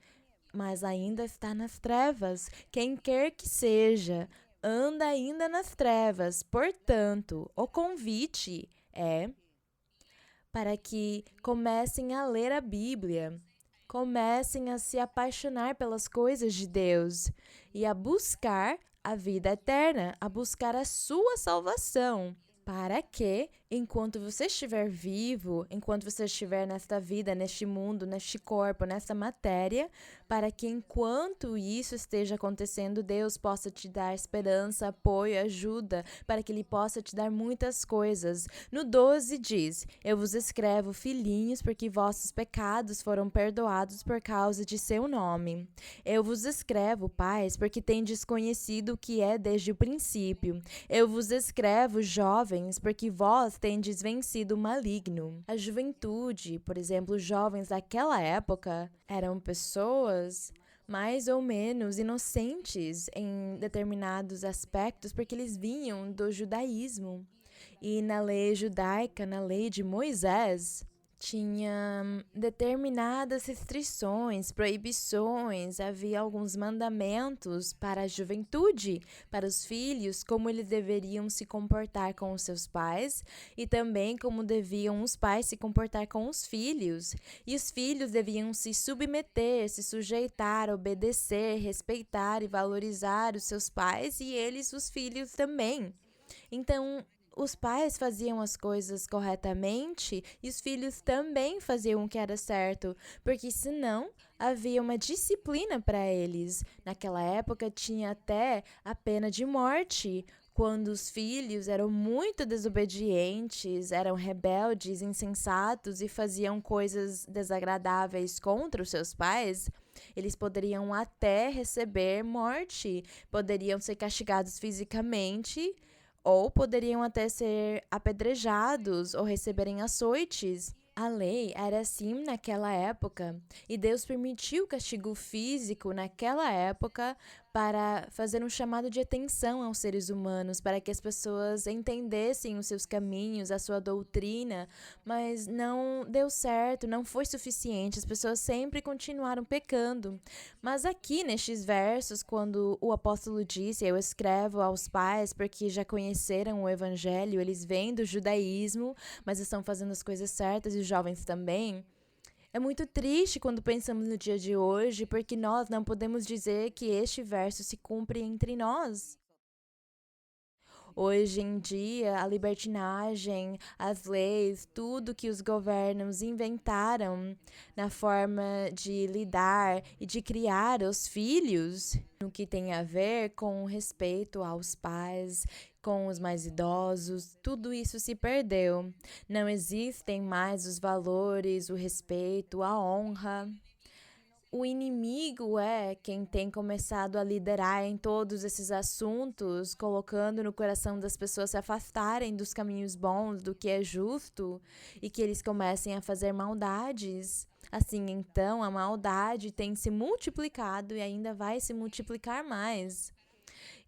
Mas ainda está nas trevas. Quem quer que seja, anda ainda nas trevas. Portanto, o convite é para que comecem a ler a Bíblia, comecem a se apaixonar pelas coisas de Deus e a buscar a vida eterna, a buscar a sua salvação. Para que, enquanto você estiver vivo, enquanto você estiver nesta vida, neste mundo, neste corpo, nessa matéria, para que enquanto isso esteja acontecendo, Deus possa te dar esperança, apoio, ajuda, para que Ele possa te dar muitas coisas. No 12 diz, eu vos escrevo, filhinhos, porque vossos pecados foram perdoados por causa de seu nome. Eu vos escrevo, pais, porque tendes conhecido o que é desde o princípio. Eu vos escrevo, jovens, porque vós tendes vencido o maligno. A juventude, por exemplo, os jovens daquela época, eram pessoas mais ou menos inocentes em determinados aspectos, porque eles vinham do judaísmo. E na lei judaica, na lei de Moisés, tinha determinadas restrições, proibições, havia alguns mandamentos para a juventude, para os filhos, como eles deveriam se comportar com os seus pais e também como deviam os pais se comportar com os filhos. E os filhos deviam se submeter, se sujeitar, obedecer, respeitar e valorizar os seus pais e eles, os filhos, também. Então, os pais faziam as coisas corretamente e os filhos também faziam o que era certo, porque senão havia uma disciplina para eles. Naquela época tinha até a pena de morte. Quando os filhos eram muito desobedientes, eram rebeldes, insensatos e faziam coisas desagradáveis contra os seus pais, eles poderiam até receber morte, poderiam ser castigados fisicamente ou poderiam até ser apedrejados ou receberem açoites. A lei era assim naquela época, e Deus permitiu o castigo físico naquela época para fazer um chamado de atenção aos seres humanos, para que as pessoas entendessem os seus caminhos, a sua doutrina, mas não deu certo, não foi suficiente, as pessoas sempre continuaram pecando. Mas aqui nestes versos, quando o apóstolo disse, eu escrevo aos pais porque já conheceram o evangelho, eles vêm do judaísmo, mas estão fazendo as coisas certas e os jovens também. É muito triste quando pensamos no dia de hoje, porque nós não podemos dizer que este verso se cumpre entre nós. Hoje em dia, a libertinagem, as leis, tudo que os governos inventaram na forma de lidar e de criar os filhos, no que tem a ver com o respeito aos pais, com os mais idosos, tudo isso se perdeu. Não existem mais os valores, o respeito, a honra. O inimigo é quem tem começado a liderar em todos esses assuntos, colocando no coração das pessoas se afastarem dos caminhos bons, do que é justo, e que eles comecem a fazer maldades. Assim, então, a maldade tem se multiplicado e ainda vai se multiplicar mais.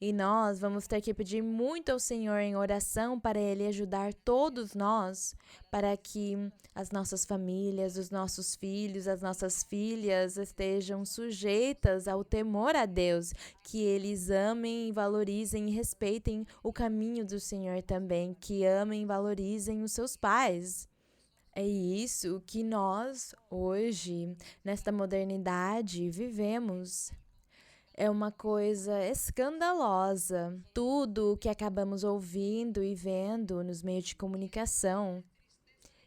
E nós vamos ter que pedir muito ao Senhor em oração para Ele ajudar todos nós, para que as nossas famílias, os nossos filhos, as nossas filhas estejam sujeitas ao temor a Deus, que eles amem, valorizem e respeitem o caminho do Senhor também, que amem e valorizem os seus pais. É isso que nós, hoje, nesta modernidade, vivemos. É uma coisa escandalosa. Tudo o que acabamos ouvindo e vendo nos meios de comunicação.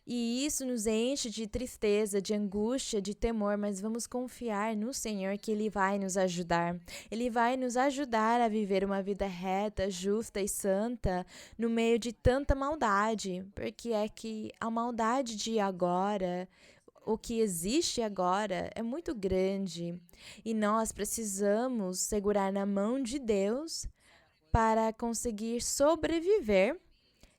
E isso nos enche de tristeza, de angústia, de temor, mas vamos confiar no Senhor que Ele vai nos ajudar. Ele vai nos ajudar a viver uma vida reta, justa e santa no meio de tanta maldade, porque é que a maldade de agora, o que existe agora é muito grande e nós precisamos segurar na mão de Deus para conseguir sobreviver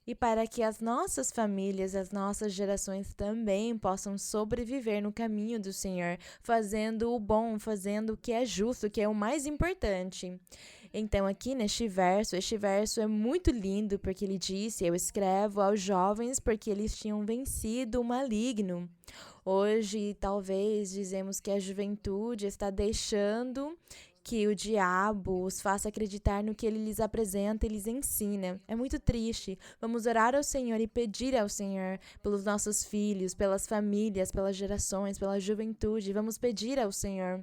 e para que as nossas famílias, as nossas gerações também possam sobreviver no caminho do Senhor, fazendo o bom, fazendo o que é justo, o que é o mais importante. Então, aqui neste verso, este verso é muito lindo porque ele disse: eu escrevo aos jovens porque eles tinham vencido o maligno. Hoje, talvez, dizemos que a juventude está deixando que o diabo os faça acreditar no que ele lhes apresenta e lhes ensina. É muito triste. Vamos orar ao Senhor e pedir ao Senhor pelos nossos filhos, pelas famílias, pelas gerações, pela juventude. Vamos pedir ao Senhor.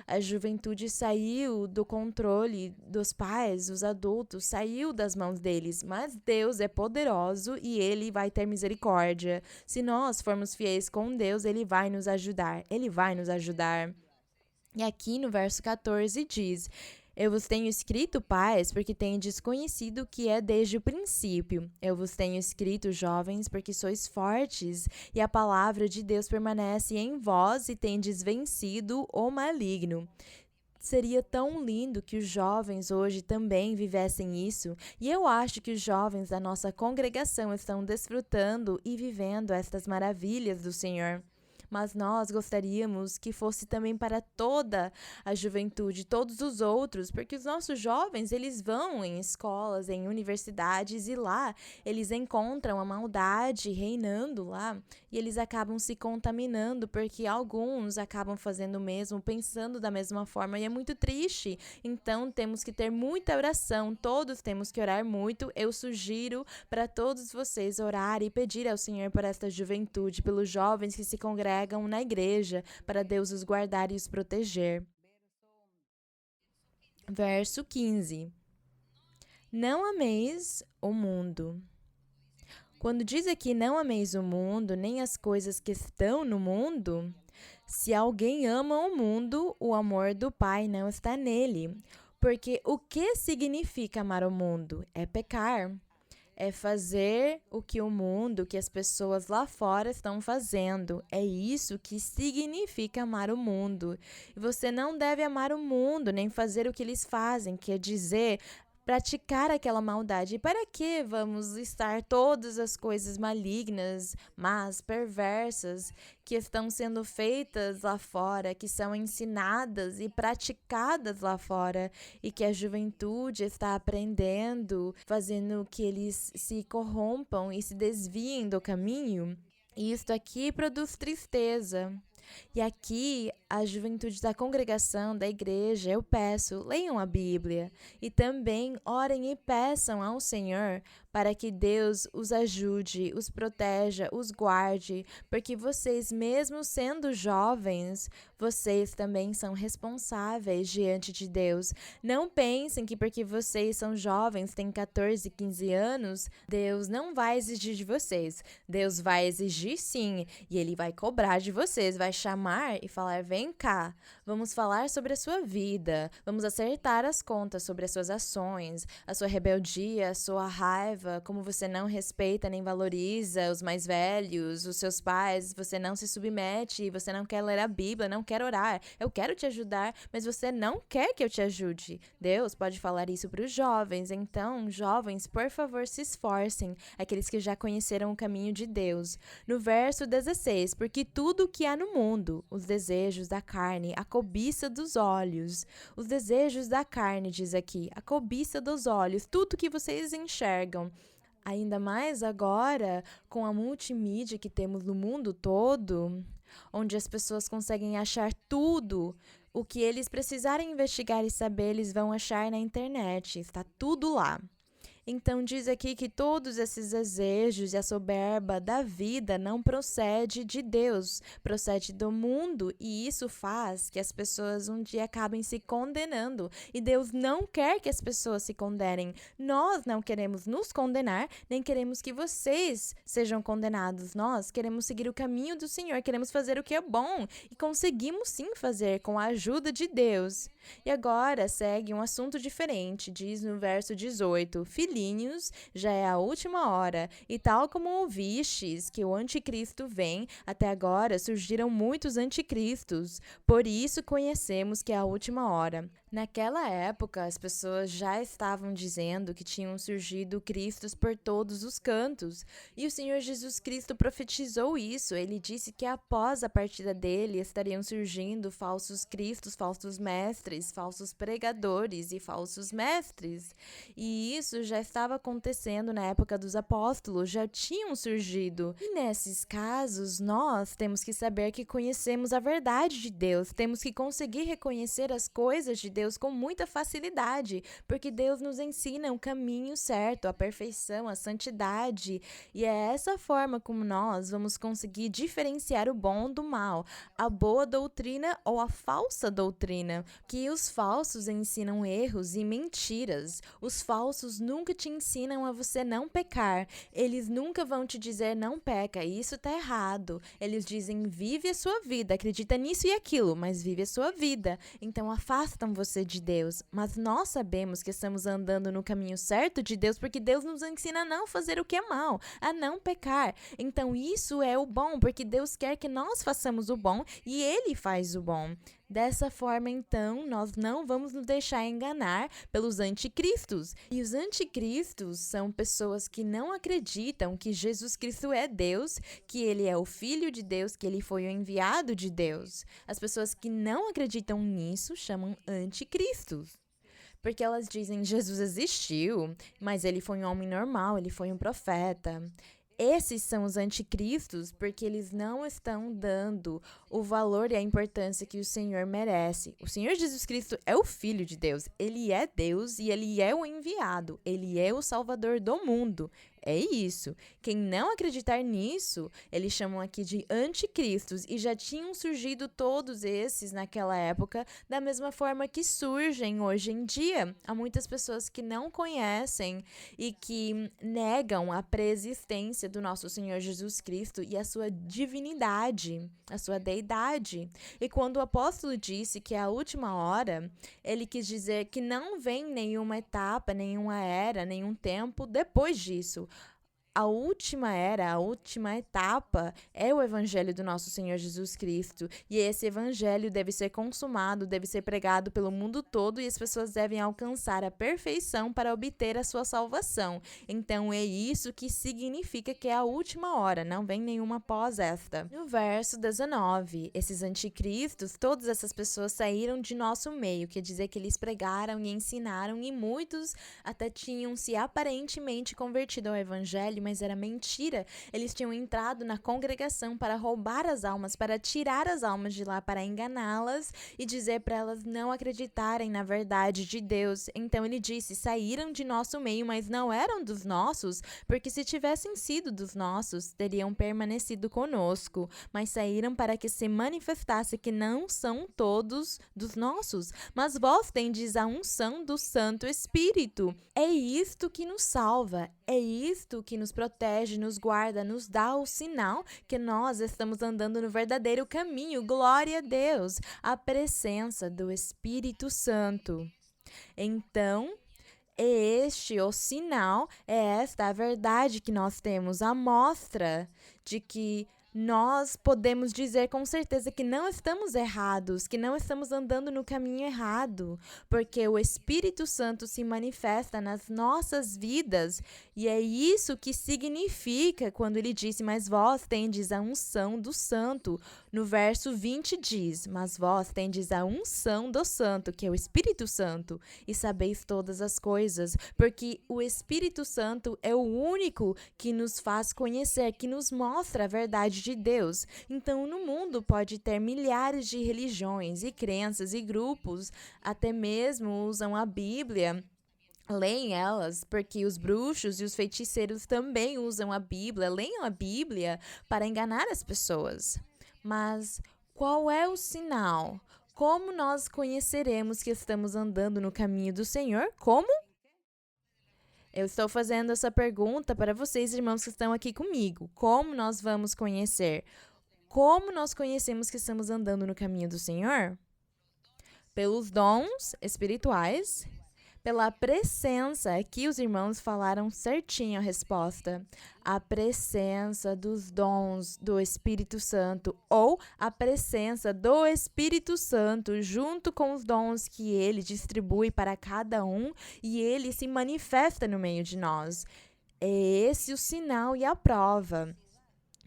A juventude saiu do controle dos pais, dos adultos, saiu das mãos deles, mas Deus é poderoso e Ele vai ter misericórdia. Se nós formos fiéis com Deus, Ele vai nos ajudar. Ele vai nos ajudar. E aqui no verso 14 diz: eu vos tenho escrito, pais, porque tendes conhecido o que é desde o princípio. Eu vos tenho escrito, jovens, porque sois fortes, e a palavra de Deus permanece em vós e tendes vencido o maligno. Seria tão lindo que os jovens hoje também vivessem isso, e eu acho que os jovens da nossa congregação estão desfrutando e vivendo estas maravilhas do Senhor. mas nós gostaríamos que fosse também para toda a juventude, todos os outros, porque os nossos jovens, eles vão em escolas, em universidades, e lá eles encontram a maldade reinando lá, e eles acabam se contaminando, porque alguns acabam fazendo o mesmo, pensando da mesma forma, e é muito triste. Então temos que ter muita oração, todos temos que orar muito. Eu sugiro para todos vocês orar e pedir ao Senhor por esta juventude, pelos jovens que se congregam na igreja, para Deus os guardar e os proteger. Verso 15. Não ameis o mundo. Quando diz aqui não ameis o mundo, nem as coisas que estão no mundo, se alguém ama o mundo, o amor do Pai não está nele. Porque o que significa amar o mundo? É pecar. É fazer o que o mundo, que as pessoas lá fora estão fazendo. É isso que significa amar o mundo. E você não deve amar o mundo, nem fazer o que eles fazem, quer dizer, praticar aquela maldade. E para que vamos estar todas as coisas malignas, más, perversas, que estão sendo feitas lá fora, que são ensinadas e praticadas lá fora, e que a juventude está aprendendo, fazendo que eles se corrompam e se desviem do caminho? Isto aqui produz tristeza. E aqui, a juventude da congregação, da igreja, eu peço, leiam a Bíblia e também orem e peçam ao Senhor para que Deus os ajude, os proteja, os guarde, porque vocês, mesmo sendo jovens, vocês também são responsáveis diante de Deus. Não pensem que porque vocês são jovens, têm 14, 15 anos, Deus não vai exigir de vocês. Deus vai exigir sim, e Ele vai cobrar de vocês, vai chamar e falar, vem cá, vamos falar sobre a sua vida, vamos acertar as contas sobre as suas ações, a sua rebeldia, a sua raiva, como você não respeita nem valoriza os mais velhos, os seus pais, você não se submete, você não quer ler a Bíblia, não quer orar. Eu quero te ajudar, mas você não quer que eu te ajude. Deus pode falar isso para os jovens. Então, jovens, por favor, se esforcem, aqueles que já conheceram o caminho de Deus. No verso 16, porque tudo o que há no mundo, os desejos da carne, a cobiça dos olhos, os desejos da carne, diz aqui, a cobiça dos olhos, tudo que vocês enxergam, ainda mais agora com a multimídia que temos no mundo todo, onde as pessoas conseguem achar tudo o que eles precisarem investigar e saber, eles vão achar na internet, está tudo lá. Então diz aqui que todos esses desejos e a soberba da vida não procede de Deus, procede do mundo, e isso faz que as pessoas um dia acabem se condenando. E Deus não quer que as pessoas se condenem. Nós não queremos nos condenar, nem queremos que vocês sejam condenados. Nós queremos seguir o caminho do Senhor, queremos fazer o que é bom e conseguimos sim fazer com a ajuda de Deus. E agora segue um assunto diferente, diz no verso 18, filhinhos, já é a última hora, e tal como ouvistes que o anticristo vem, até agora surgiram muitos anticristos, por isso conhecemos que é a última hora. Naquela época, as pessoas já estavam dizendo que tinham surgido cristos por todos os cantos, e o Senhor Jesus Cristo profetizou isso. Ele disse que após a partida dele estariam surgindo falsos cristos, falsos mestres, falsos pregadores e falsos mestres. E isso já estava acontecendo na época dos apóstolos, já tinham surgido. E nesses casos, nós temos que saber que conhecemos a verdade de Deus, temos que conseguir reconhecer as coisas de Deus com muita facilidade, porque Deus nos ensina o caminho certo, a perfeição, a santidade, e é essa forma como nós vamos conseguir diferenciar o bom do mal, a boa doutrina ou a falsa doutrina, que os falsos ensinam erros e mentiras. Os falsos nunca te ensinam a você não pecar, eles nunca vão te dizer não peca, isso tá errado. Eles dizem vive a sua vida, acredita nisso e aquilo, mas vive a sua vida. Então afastam você de Deus, mas nós sabemos que estamos andando no caminho certo de Deus, porque Deus nos ensina a não fazer o que é mal, a não pecar. Então isso é o bom, porque Deus quer que nós façamos o bom e Ele faz o bom. Dessa forma, então, nós não vamos nos deixar enganar pelos anticristos. E os anticristos são pessoas que não acreditam que Jesus Cristo é Deus, que ele é o Filho de Deus, que ele foi o enviado de Deus. As pessoas que não acreditam nisso chamam anticristos. Porque elas dizem Jesus existiu, mas ele foi um homem normal, ele foi um profeta. Esses são os anticristos porque eles não estão dando o valor e a importância que o Senhor merece. O Senhor Jesus Cristo é o Filho de Deus. Ele é Deus e ele é o enviado. Ele é o Salvador do mundo. É isso. Quem não acreditar nisso, eles chamam aqui de anticristos. E já tinham surgido todos esses naquela época, da mesma forma que surgem hoje em dia. Há muitas pessoas que não conhecem e que negam a preexistência do nosso Senhor Jesus Cristo e a sua divinidade, a sua deidade. E quando o apóstolo disse que é a última hora, ele quis dizer que não vem nenhuma etapa, nenhuma era, nenhum tempo depois disso. A última era, a última etapa é o evangelho do nosso Senhor Jesus Cristo. E esse evangelho deve ser consumado, deve ser pregado pelo mundo todo e as pessoas devem alcançar a perfeição para obter a sua salvação. Então é isso que significa que é a última hora, não vem nenhuma após esta. No verso 19, esses anticristos, todas essas pessoas saíram de nosso meio, quer dizer que eles pregaram e ensinaram e muitos até tinham se aparentemente convertido ao evangelho, mas era mentira. Eles tinham entrado na congregação para roubar as almas, para tirar as almas de lá, para enganá-las e dizer para elas não acreditarem na verdade de Deus. Então ele disse, saíram de nosso meio, mas não eram dos nossos, porque se tivessem sido dos nossos, teriam permanecido conosco, mas saíram para que se manifestasse que não são todos dos nossos, mas vós tendes a unção do Santo Espírito. É isto que nos salva, é isto que nos protege, nos guarda, nos dá o sinal que nós estamos andando no verdadeiro caminho. Glória a Deus, a presença do Espírito Santo. Então, é este o sinal, é esta a verdade que nós temos, a mostra de que nós podemos dizer com certeza que não estamos errados, que não estamos andando no caminho errado, porque o Espírito Santo se manifesta nas nossas vidas e é isso que significa quando ele disse, mas vós tendes a unção do Santo. No verso 20 diz, mas vós tendes a unção do Santo, que é o Espírito Santo, e sabeis todas as coisas, porque o Espírito Santo é o único que nos faz conhecer, que nos mostra a verdade de Deus. Então, no mundo pode ter milhares de religiões e crenças e grupos, até mesmo usam a Bíblia, leem elas, porque os bruxos e os feiticeiros também usam a Bíblia, leem a Bíblia para enganar as pessoas. Mas qual é o sinal? Como nós conheceremos que estamos andando no caminho do Senhor? Como? Eu estou fazendo essa pergunta para vocês, irmãos, que estão aqui comigo. Como nós vamos conhecer? Como nós conhecemos que estamos andando no caminho do Senhor? Pelos dons espirituais, pela presença. Aqui os irmãos falaram certinho a resposta. A presença dos dons do Espírito Santo ou a presença do Espírito Santo junto com os dons que ele distribui para cada um e ele se manifesta no meio de nós. É esse o sinal e a prova.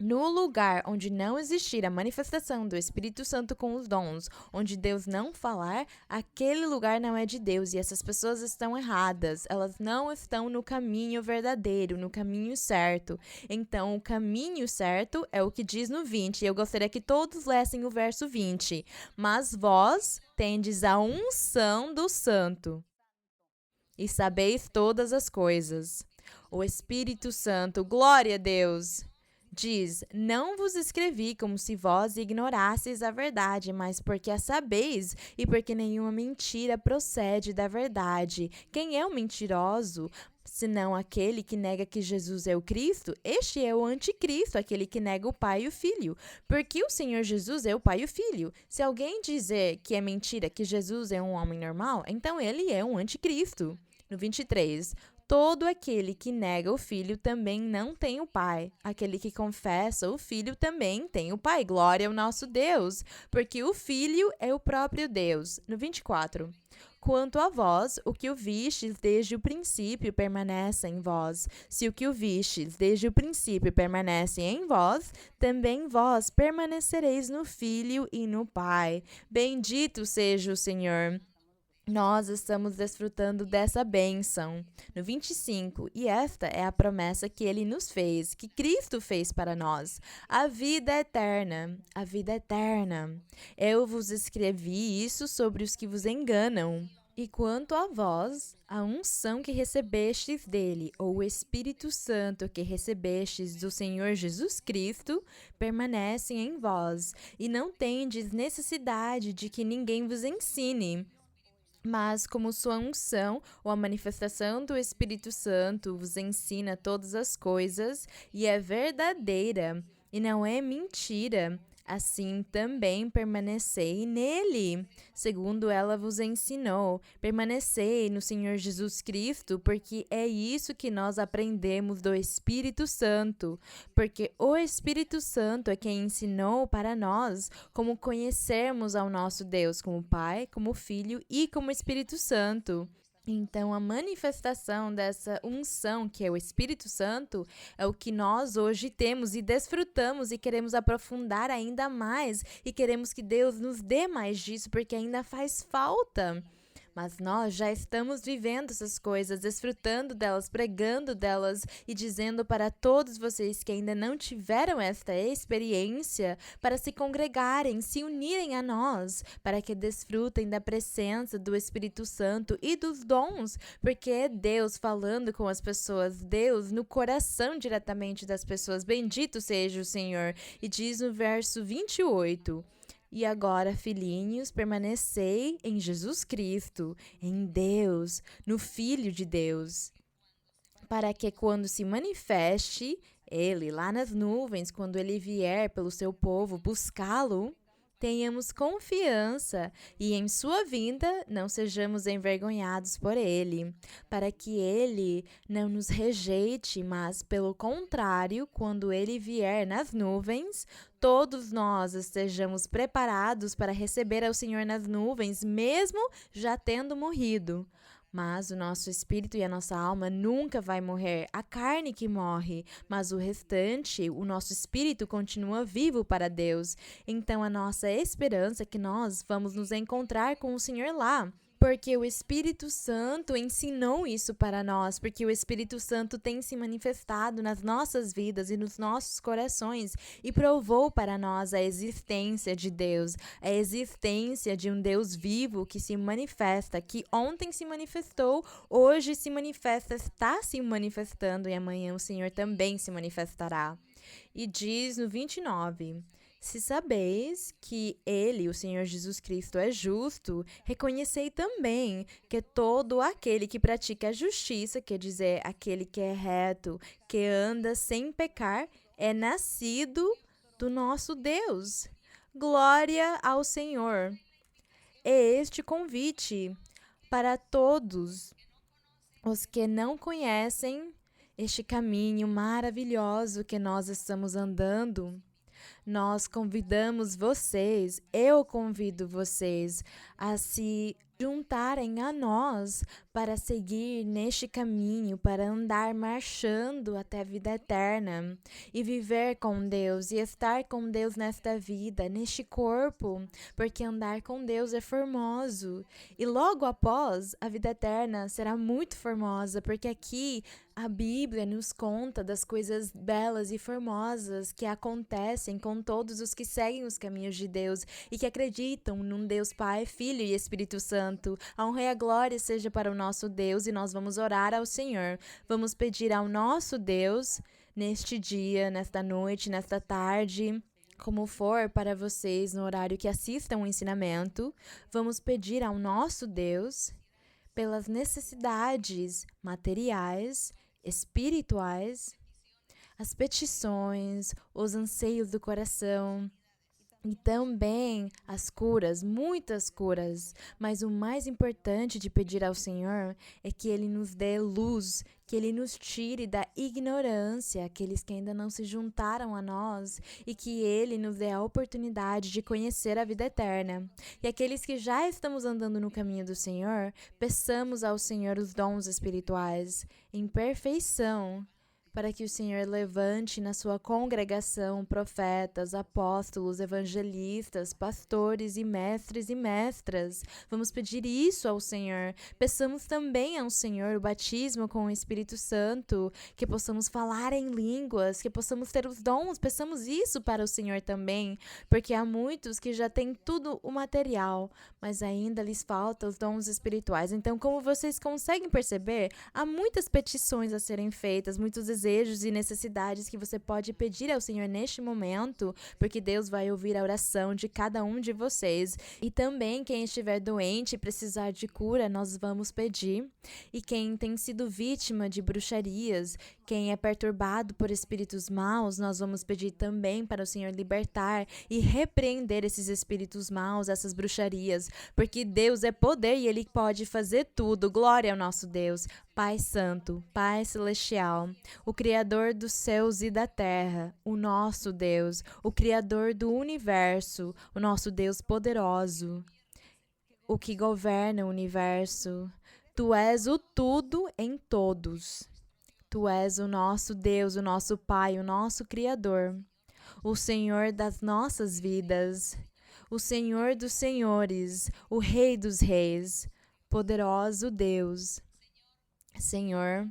No lugar onde não existir a manifestação do Espírito Santo com os dons, onde Deus não falar, aquele lugar não é de Deus e essas pessoas estão erradas. Elas não estão no caminho verdadeiro, no caminho certo. Então, o caminho certo é o que diz no 20. Eu gostaria que todos lessem o verso 20. Mas vós tendes a unção do Santo e sabeis todas as coisas. O Espírito Santo, glória a Deus, diz, não vos escrevi como se vós ignorasseis a verdade, mas porque a sabeis e porque nenhuma mentira procede da verdade. Quem é o mentiroso, senão aquele que nega que Jesus é o Cristo? Este é o anticristo, aquele que nega o Pai e o Filho. Porque o Senhor Jesus é o Pai e o Filho. Se alguém dizer que é mentira, que Jesus é um homem normal, então ele é um anticristo. No 23, Todo aquele que nega o Filho também não tem o Pai. Aquele que confessa o Filho também tem o Pai. Glória ao nosso Deus, porque o Filho é o próprio Deus. No 24. Quanto a vós, o que o vistes desde o princípio permanece em vós. Se o que o vistes desde o princípio permanece em vós, também vós permanecereis no Filho e no Pai. Bendito seja o Senhor. Nós estamos desfrutando dessa bênção. No 25, e esta é a promessa que ele nos fez, que Cristo fez para nós, a vida eterna, a vida eterna. Eu vos escrevi isso sobre os que vos enganam. E quanto a vós, a unção que recebestes dele, ou o Espírito Santo que recebestes do Senhor Jesus Cristo, permanecem em vós, e não tendes necessidade de que ninguém vos ensine. Mas como sua unção ou a manifestação do Espírito Santo vos ensina todas as coisas e é verdadeira e não é mentira, assim também permanecei nele, segundo ela vos ensinou. Permanecei no Senhor Jesus Cristo, porque é isso que nós aprendemos do Espírito Santo, porque o Espírito Santo é quem ensinou para nós como conhecermos ao nosso Deus como Pai, como Filho e como Espírito Santo. Então, a manifestação dessa unção, que é o Espírito Santo, é o que nós hoje temos e desfrutamos e queremos aprofundar ainda mais e queremos que Deus nos dê mais disso, porque ainda faz falta. Mas nós já estamos vivendo essas coisas, desfrutando delas, pregando delas e dizendo para todos vocês que ainda não tiveram esta experiência para se congregarem, se unirem a nós, para que desfrutem da presença do Espírito Santo e dos dons, porque é Deus falando com as pessoas, Deus no coração diretamente das pessoas. Bendito seja o Senhor. E diz no verso 28... E agora, filhinhos, permanecei em Jesus Cristo, em Deus, no Filho de Deus, para que quando se manifeste Ele lá nas nuvens, quando Ele vier pelo seu povo buscá-lo, tenhamos confiança e em sua vinda não sejamos envergonhados por ele, para que ele não nos rejeite, mas pelo contrário, quando ele vier nas nuvens, todos nós estejamos preparados para receber ao Senhor nas nuvens, mesmo já tendo morrido. Mas o nosso espírito e a nossa alma nunca vai morrer. A carne que morre, mas o restante, o nosso espírito continua vivo para Deus. Então a nossa esperança é que nós vamos nos encontrar com o Senhor lá. Porque o Espírito Santo ensinou isso para nós, porque o Espírito Santo tem se manifestado nas nossas vidas e nos nossos corações e provou para nós a existência de Deus, a existência de um Deus vivo que se manifesta, que ontem se manifestou, hoje se manifesta, está se manifestando e amanhã o Senhor também se manifestará. E diz no 29... Se sabeis que ele, o Senhor Jesus Cristo, é justo, reconhecei também que todo aquele que pratica a justiça, quer dizer, aquele que é reto, que anda sem pecar, é nascido do nosso Deus. Glória ao Senhor. É este convite para todos os que não conhecem este caminho maravilhoso que nós estamos andando. Nós convidamos vocês, eu convido vocês a se juntarem a nós para seguir neste caminho, para andar marchando até a vida eterna e viver com Deus e estar com Deus nesta vida, neste corpo, porque andar com Deus é formoso. E logo após, a vida eterna será muito formosa, porque aqui a Bíblia nos conta das coisas belas e formosas que acontecem com todos os que seguem os caminhos de Deus e que acreditam num Deus Pai, Filho e Espírito Santo. A honra e a glória seja para o nosso Deus e nós vamos orar ao Senhor. Vamos pedir ao nosso Deus neste dia, nesta noite, nesta tarde, como for para vocês no horário que assistam o ensinamento. Vamos pedir ao nosso Deus pelas necessidades materiais, espirituais, as petições, os anseios do coração, E também as curas, muitas curas. Mas o mais importante de pedir ao Senhor é que Ele nos dê luz, que Ele nos tire da ignorância, aqueles que ainda não se juntaram a nós, e que Ele nos dê a oportunidade de conhecer a vida eterna. E aqueles que já estamos andando no caminho do Senhor, peçamos ao Senhor os dons espirituais em perfeição, para que o Senhor levante na sua congregação profetas, apóstolos, evangelistas, pastores e mestras. Vamos pedir isso ao Senhor. Peçamos também ao Senhor o batismo com o Espírito Santo, que possamos falar em línguas, que possamos ter os dons. Peçamos isso para o Senhor também, porque há muitos que já têm tudo o material, mas ainda lhes faltam os dons espirituais. Então, como vocês conseguem perceber, há muitas petições a serem feitas, muitos desejos e necessidades que você pode pedir ao Senhor neste momento, porque Deus vai ouvir a oração de cada um de vocês. E também quem estiver doente e precisar de cura, nós vamos pedir. E quem tem sido vítima de bruxarias, quem é perturbado por espíritos maus, nós vamos pedir também para o Senhor libertar e repreender esses espíritos maus, essas bruxarias, porque Deus é poder e Ele pode fazer tudo. Glória ao nosso Deus. Pai Santo, Pai Celestial, o Criador dos céus e da terra, o nosso Deus, o Criador do universo, o nosso Deus poderoso, o que governa o universo. Tu és o tudo em todos. Tu és o nosso Deus, o nosso Pai, o nosso Criador, o Senhor das nossas vidas, o Senhor dos senhores, o Rei dos reis, poderoso Deus. Senhor,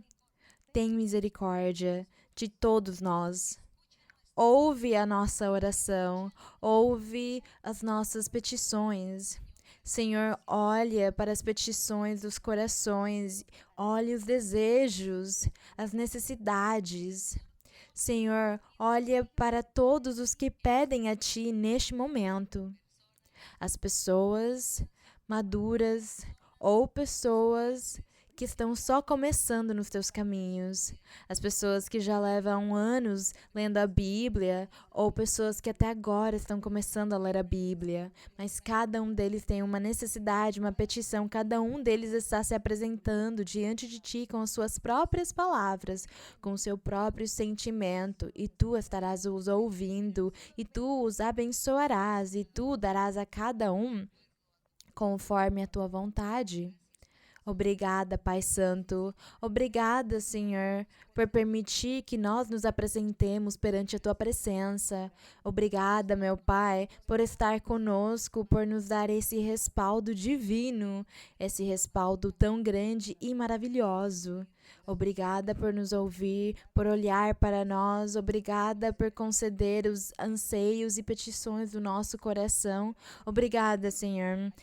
tem misericórdia de todos nós. Ouve a nossa oração, ouve as nossas petições. Senhor, olha para as petições dos corações, olha os desejos, as necessidades. Senhor, olha para todos os que pedem a Ti neste momento. As pessoas maduras ou pessoas que estão só começando nos teus caminhos, as pessoas que já levam anos lendo a Bíblia, ou pessoas que até agora estão começando a ler a Bíblia, mas cada um deles tem uma necessidade, uma petição, cada um deles está se apresentando diante de ti com as suas próprias palavras, com o seu próprio sentimento, e tu estarás os ouvindo, e tu os abençoarás, e tu darás a cada um conforme a tua vontade. Obrigada, Pai Santo. Obrigada, Senhor, por permitir que nós nos apresentemos perante a Tua presença. Obrigada, meu Pai, por estar conosco, por nos dar esse respaldo divino, esse respaldo tão grande e maravilhoso. Obrigada por nos ouvir, por olhar para nós. Obrigada por conceder os anseios e petições do nosso coração. Obrigada, Senhor.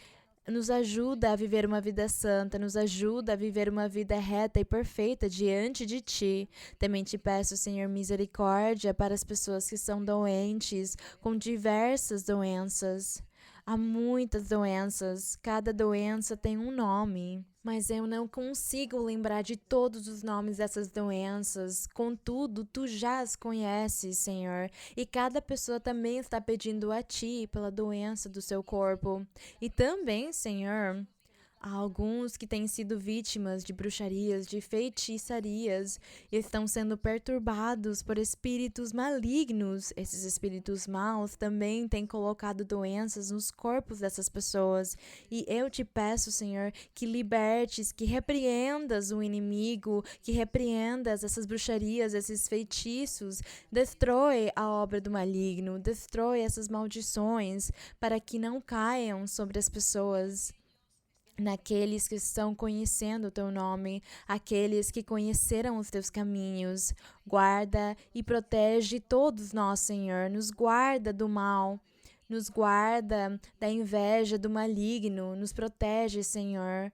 Nos ajuda a viver uma vida santa, nos ajuda a viver uma vida reta e perfeita diante de Ti. Também te peço, Senhor, misericórdia para as pessoas que são doentes, com diversas doenças. Há muitas doenças, cada doença tem um nome, mas eu não consigo lembrar de todos os nomes dessas doenças. Contudo, Tu já as conheces, Senhor, e cada pessoa também está pedindo a Ti pela doença do seu corpo. E também, Senhor, há alguns que têm sido vítimas de bruxarias, de feitiçarias, e estão sendo perturbados por espíritos malignos. Esses espíritos maus também têm colocado doenças nos corpos dessas pessoas. E eu te peço, Senhor, que libertes, que repreendas o inimigo, que repreendas essas bruxarias, esses feitiços. Destrói a obra do maligno, destrói essas maldições, para que não caiam sobre as pessoas. Naqueles que estão conhecendo o Teu nome, aqueles que conheceram os Teus caminhos. Guarda e protege todos nós, Senhor. Nos guarda do mal, nos guarda da inveja, do maligno. Nos protege, Senhor.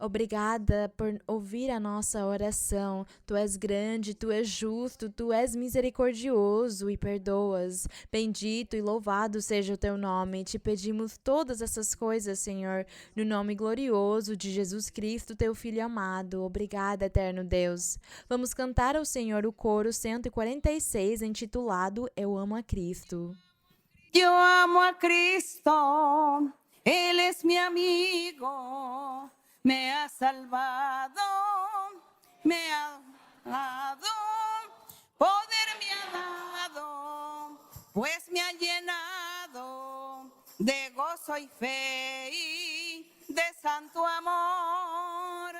Obrigada por ouvir a nossa oração. Tu és grande, Tu és justo, Tu és misericordioso e perdoas. Bendito e louvado seja o Teu nome. Te pedimos todas essas coisas, Senhor, no nome glorioso de Jesus Cristo, Teu Filho amado. Obrigada, eterno Deus. Vamos cantar ao Senhor o coro 146, intitulado Eu Amo a Cristo. Yo amo a Cristo, Él es mi amigo, me ha salvado, me ha dado, poder me ha dado, pues me ha llenado de gozo y fe y de santo amor.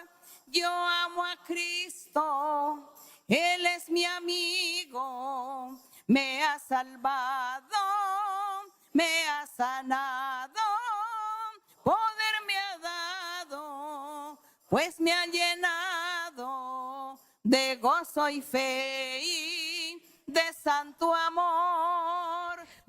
Yo amo a Cristo, Él es mi amigo, me ha salvado, me ha sanado, poder me ha dado, pues me ha llenado de gozo y fe y de santo amor.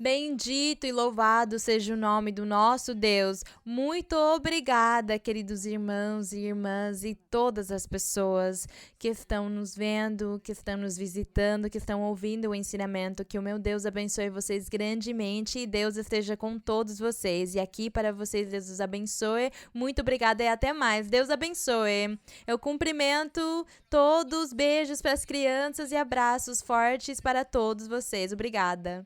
Bendito e louvado seja o nome do nosso Deus. Muito obrigada, queridos irmãos e irmãs e todas as pessoas que estão nos vendo, que estão nos visitando, que estão ouvindo o ensinamento. Que o meu Deus abençoe vocês grandemente e Deus esteja com todos vocês. E aqui para vocês, Deus os abençoe. Muito obrigada e até mais. Deus abençoe. Eu cumprimento todos. Beijos para as crianças e abraços fortes para todos vocês. Obrigada.